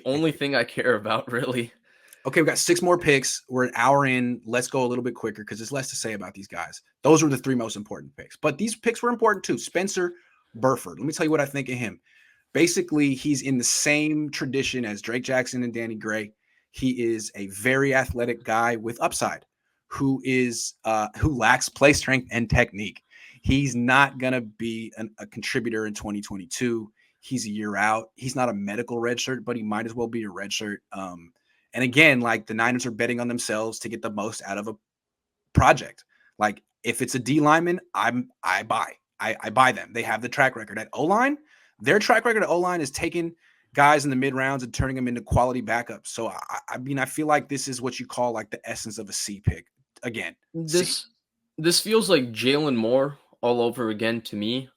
only thing I care about, really. Okay, we got 6 more picks. We're an hour in. Let's go a little bit quicker because there's less to say about these guys. Those were the 3 most important picks. But these picks were important too. Spencer Burford. Let me tell you what I think of him. Basically, he's in the same tradition as Drake Jackson and Danny Gray. He is a very athletic guy with upside who lacks play strength and technique. He's not going to be a contributor in 2022. He's a year out. He's not a medical redshirt, but he might as well be a redshirt. And again, like the Niners are betting on themselves to get the most out of a project. Like if it's a D lineman, I buy them. They have the track record at O-line. Their track record at O-line is taking guys in the mid rounds and turning them into quality backups. So I mean, I feel like this is what you call like the essence of a C pick. Again, This feels like Jalen Moore all over again to me.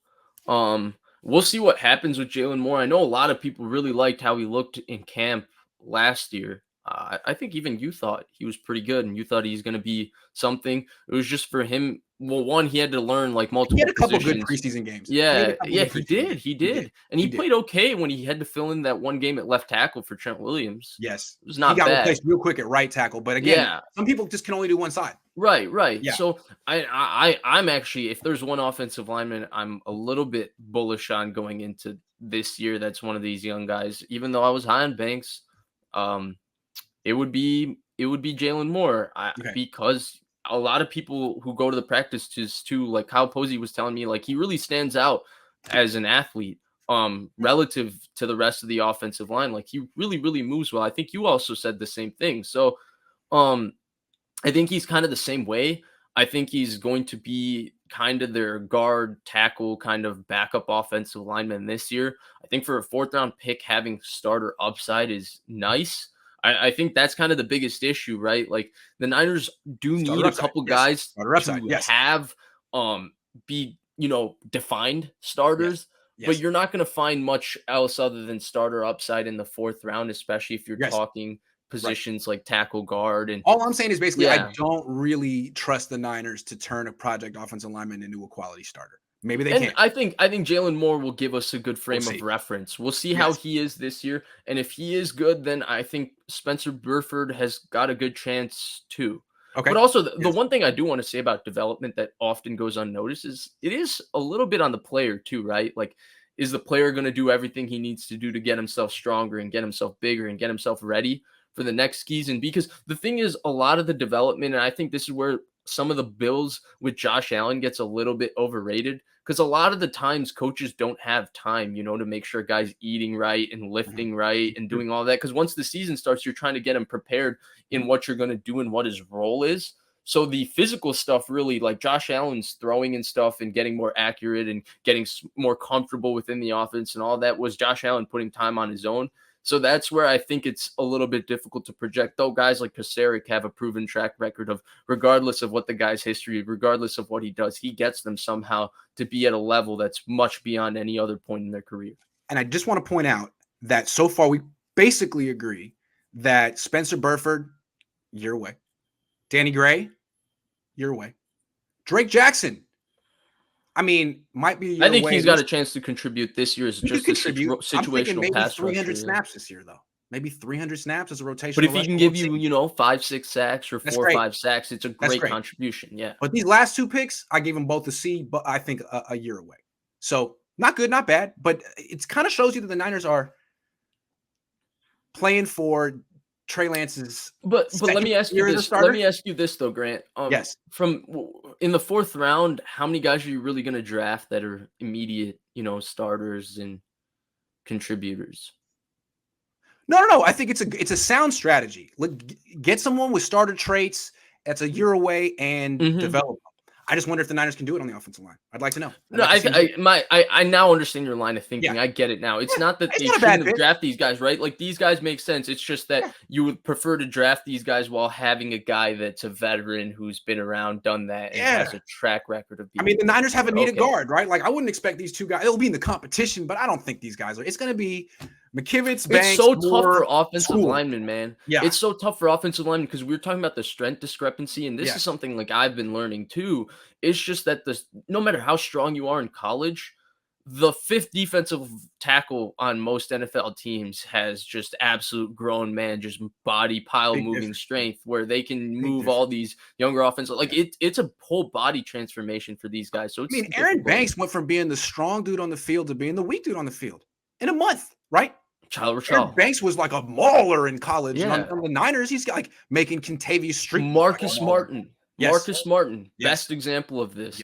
We'll see what happens with Jalen Moore. I know a lot of people really liked how he looked in camp last year. I think even you thought he was pretty good, and you thought he's going to be something. It was just for him. Well, one, he had to learn like multiple. He had a couple positions. good preseason games. Yeah, he did, and he played okay when he had to fill in that one game at left tackle for Trent Williams. Yes, it was not bad. He got replaced real quick at right tackle, but again, some people just can only do one side. Right. Yeah. So I'm actually, if there's one offensive lineman I'm a little bit bullish on going into this year, that's one of these young guys. Even though I was high on Banks, it would be Jalen Moore because a lot of people who go to the practices too, like Kyle Posey was telling me, like he really stands out as an athlete relative to the rest of the offensive line. Like he really moves well. I think you also said the same thing. So I think he's kind of the same way. I think he's going to be kind of their guard tackle kind of backup offensive lineman this year. I think for a 4th round pick, having starter upside is nice. I think that's kind of the biggest issue, right? Like the Niners do need a couple guys to have be, defined starters, but you're not going to find much else other than starter upside in the 4th round, especially if you're talking positions like tackle, guard. And all I'm saying is basically I don't really trust the Niners to turn a project offensive lineman into a quality starter. Maybe they can. I think Jalen Moore will give us a good frame of reference. We'll see how he is this year. And if he is good, then I think Spencer Burford has got a good chance too. Okay. But also the one thing I do want to say about development that often goes unnoticed is it is a little bit on the player too, right? Like, is the player going to do everything he needs to do to get himself stronger and get himself bigger and get himself ready for the next season? Because the thing is, a lot of the development, and I think this is where some of the Bills with Josh Allen gets a little bit overrated, because a lot of the times coaches don't have time, to make sure guys eating right and lifting right and doing all that. Because once the season starts, you're trying to get him prepared in what you're going to do and what his role is. So the physical stuff, really, like Josh Allen's throwing and stuff and getting more accurate and getting more comfortable within the offense and all that, was Josh Allen putting time on his own. So that's where I think it's a little bit difficult to project, though guys like Paseric have a proven track record of, regardless of what the guy's history, regardless of what he does, he gets them somehow to be at a level that's much beyond any other point in their career. And I just want to point out that so far we basically agree that Spencer Burford, year away. Danny Gray, year away. Drake Jackson, I mean, might be. I think he's got a chance to contribute this year as just a situational maybe pass 300 snaps this year, though. Maybe 300 snaps as a rotation. But if he can give you, 5-6 sacks or 4 or 5 sacks, it's a great contribution. Yeah. But these last 2 picks, I gave them both a C, but I think a year away. So not good, not bad, but it kind of shows you that the Niners are playing for Trey Lance's. But let me ask you this. Let me ask you this though, Grant. Yes. From in the 4th round, how many guys are you really going to draft that are immediate, starters and contributors? No. I think it's a sound strategy. Get someone with starter traits that's a year away and develop them. I just wonder if the Niners can do it on the offensive line. I'd like to know. I now understand your line of thinking. Yeah. I get it now. It's not that they shouldn't draft these guys, right? Like, these guys make sense. It's just that you would prefer to draft these guys while having a guy that's a veteran who's been around, done that, and has a track record of being. I mean, the Niners have a needed guard, right? Like, I wouldn't expect these 2 guys. It'll be in the competition, but I don't think these guys are. It's going to be McKivitz, Banks. It's so tough for offensive linemen, man. Yeah. It's so tough for offensive linemen because we were talking about the strength discrepancy, and this is something like I've been learning too. It's just that no matter how strong you are in college, the fifth defensive tackle on most NFL teams has just absolute grown man, just body pile Big moving difference. strength where they can Big move difference. all these younger offensive. Like it's a whole body transformation for these guys. So it's Aaron difficult. Banks went from being the strong dude on the field to being the weak dude on the field in a month, right? Aaron Banks was like a mauler in college. Yeah. And on the Niners, he's got like making Contavious Street. Marcus Martin. Yes. Marcus Martin, Yes. best example of this.